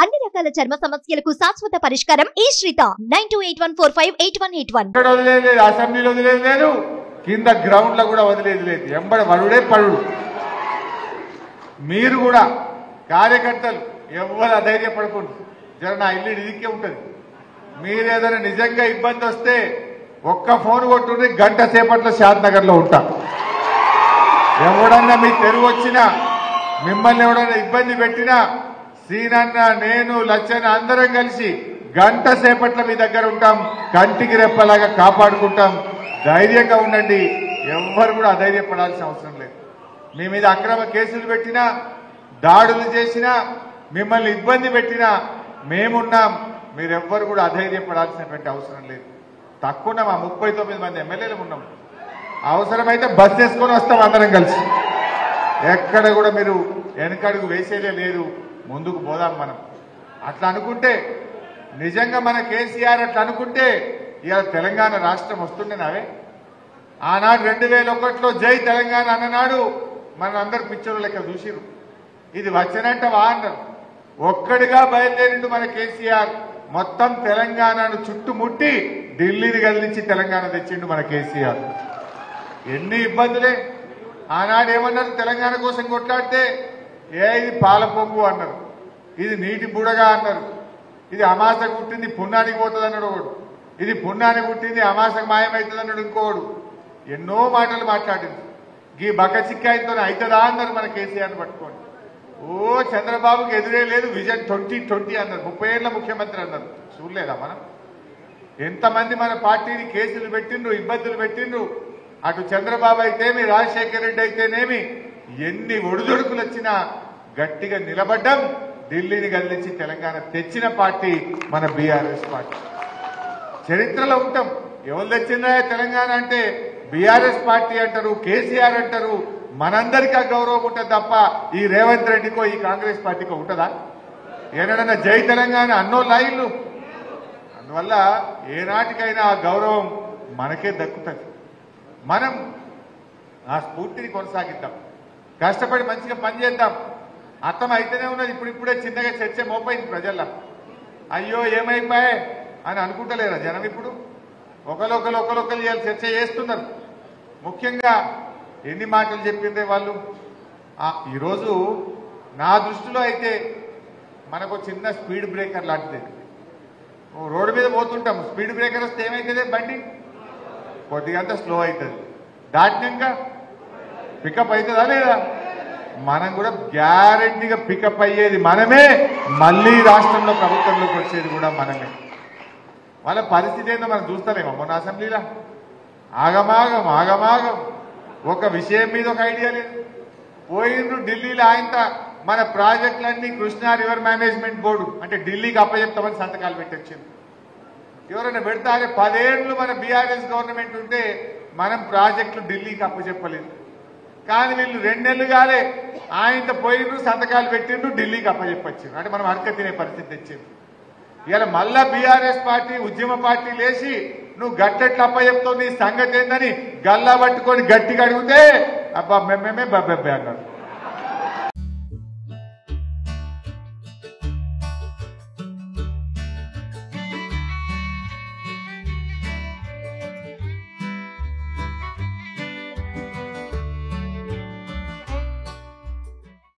అన్ని రకాల చర్మ సమస్యలకు శాశ్వత పరిష్కారం ఈ శ్రీత 9281458181. అసెంబ్లీలో వదిలేదు లేదు, కింద గ్రౌండ్ లో కూడా వదిలేదు లేదు, ఎంబడి వరుడే పడు. మీరు కూడా కార్యకర్తలు ఎవరు అధైర్యపడకూడదు. జర నా ఇల్లు ఇదికే ఉంటుంది. మీరేదైనా నిజంగా ఇబ్బంది వస్తే ఒక్క ఫోన్ కొట్టుండి గంట సేపట్లో షాద్నగర్ లో ఉంటా. ఎవడన్నా మీ తెరువు వచ్చినా, మిమ్మల్ని ఎవడన్నా ఇబ్బంది పెట్టినా సీనన్న, నేను, లచ్చన్న అందరం కలిసి గంట సేపట్లో మీ దగ్గర ఉంటాం. కంటికి రెప్పలాగా కాపాడుకుంటాం. ధైర్యంగా ఉండండి. ఎవ్వరు కూడా అధైర్యపడాల్సిన అవసరం లేదు. మీ మీద అక్రమ కేసులు పెట్టినా, దాడులు చేసినా, మిమ్మల్ని ఇబ్బంది పెట్టినా మేమున్నాం. మీరెవ్వరు కూడా అధైర్యపడాల్సినటువంటి అవసరం లేదు. తక్కువ 39 మంది ఎమ్మెల్యేలు ఉన్నాం. అవసరమైతే బస్ చేసుకొని వస్తాం అందరం కలిసి. ఎక్కడ కూడా మీరు వెనకడుగు వేసేదే లేదు. ముందుకు పోదాం మనం. అట్లా అనుకుంటే, నిజంగా మన కేసీఆర్ అట్లా అనుకుంటే ఇవాళ తెలంగాణ రాష్ట్రం వస్తుండేనావే. ఆనాడు 2001లో జై తెలంగాణ అన్ననాడు మన అందరు పిక్చర్లు లెక్క చూసిరు. ఇది వచ్చినట్ట అన్నారు. ఒక్కడిగా బయలుదేరిండు మన కేసీఆర్. మొత్తం తెలంగాణను చుట్టుముట్టి ఢిల్లీని కదిలించి తెలంగాణ తెచ్చిండు మన కేసీఆర్. ఎన్ని ఇబ్బందులే. ఆనాడు ఏమన్నారు, తెలంగాణ కోసం కొట్లాడితే ఇది పాల పొంగు అన్నారు, ఇది నీటి బుడగా అన్నారు, ఇది అమాసకు పుట్టింది పుణ్యానికి పోతుంది అన్నాడు ఒకడు, ఇది పుణ్యానికి పుట్టింది అమాసకు మాయమవుతుంది అన్నాడు ఇంకోడు. ఎన్నో మాటలు మాట్లాడింది. ఈ బక్క చిక్కాయితో అవుతుందా అన్నారు మన కేసీఆర్ని పట్టుకోండి. ఓ చంద్రబాబుకి ఎదురే లేదు, విజన్ 2020 అన్నారు. 30 ఏళ్ల ముఖ్యమంత్రి అన్నారు. చూడలేదా మనం? ఎంతమంది మన పార్టీని కేసులు పెట్టిండ్రు, ఇబ్బందులు పెట్టిండ్రు. అటు చంద్రబాబు అయితేమి, రాజశేఖర రెడ్డి అయితేనేమి, ఎన్ని ఒడిదొడుకులు వచ్చినా గట్టిగా నిలబడ్డం. ఢిల్లీని కదిలించి తెలంగాణ తెచ్చిన పార్టీ మన బీఆర్ఎస్ పార్టీ. చరిత్రలో ఉంటాం. ఎవరు తెచ్చిందా తెలంగాణ అంటే బీఆర్ఎస్ పార్టీ అంటారు, కేసీఆర్ అంటారు. మనందరికీ ఆ గౌరవం ఉంటుంది తప్ప ఈ రేవంత్ రెడ్డికో ఈ కాంగ్రెస్ పార్టీకో ఉంటుందా? ఏనాడన్నా జై తెలంగాణ అన్నో లైన్లు. అందువల్ల ఏనాటికైనా ఆ గౌరవం మనకే దక్కుతుంది. మనం ఆ స్ఫూర్తిని కొనసాగిద్దాం. కష్టపడి మంచిగా పనిచేద్దాం. అర్థం అయితేనే ఉన్నది. ఇప్పుడిప్పుడే చిన్నగా చర్చ మోపైంది ప్రజల్లో. అయ్యో ఏమైపోయాయి అని అనుకుంటలేరా జనం? ఇప్పుడు ఒకరొకరు చర్చ చేస్తున్నారు. ముఖ్యంగా ఎన్ని మాటలు చెప్పిందే వాళ్ళు. ఈరోజు నా దృష్టిలో అయితే మనకు చిన్న స్పీడ్ బ్రేకర్ లాంటిది. రోడ్డు మీద పోతుంటాం, స్పీడ్ బ్రేకర్ వస్తే ఏమైతుంది? బండి కొద్దిగంతా స్లో అవుతుంది. దాటినాక పికప్ అవుతుందా లేదా? మనం కూడా గ్యారెంటీగా పికప్ అయ్యేది మనమే. మళ్ళీ రాష్ట్రంలో ప్రభుత్వంలోకి వచ్చేది కూడా మనమే. వాళ్ళ పరిస్థితి ఏందో మనం చూస్తలేమో. మొన్న అసెంబ్లీలో ఆగమాగం ఒక విషయం మీద ఒక ఐడియా లేదు. పోయిండ్రు ఢిల్లీలో ఆయనతో మన ప్రాజెక్టులన్నీ కృష్ణా రివర్ మేనేజ్మెంట్ బోర్డు అంటే ఢిల్లీకి అప్పచెప్తామని సంతకాలు పెట్టొచ్చింది. ఎవరైనా పెడతారే 10 ఏళ్లు మన బీఆర్ఎస్ గవర్నమెంట్ ఉంటే మనం ప్రాజెక్టులు ఢిల్లీకి అప్పచెప్పలేదు. కానీ వీళ్ళు 2 నెలలు కాలే ఆయనతో పోయిండ్రు, సంతకాలు పెట్టిండ్రు, ఢిల్లీకి అప్పచెప్పొచ్చిండ్రు. అంటే మనం అడక తినే పరిస్థితి తెచ్చింది. ఇలా మళ్ళా బీఆర్ఎస్ పార్టీ ఉద్యమ పార్టీ లేచి నువ్వు గట్టెట్లు అప్పచెప్తావు, నీ సంగతి ఏందని గల్లా పట్టుకొని గట్టిగా అడిగితే అబ్బా మేమే బబ్బెబ్బే అన్నాడు.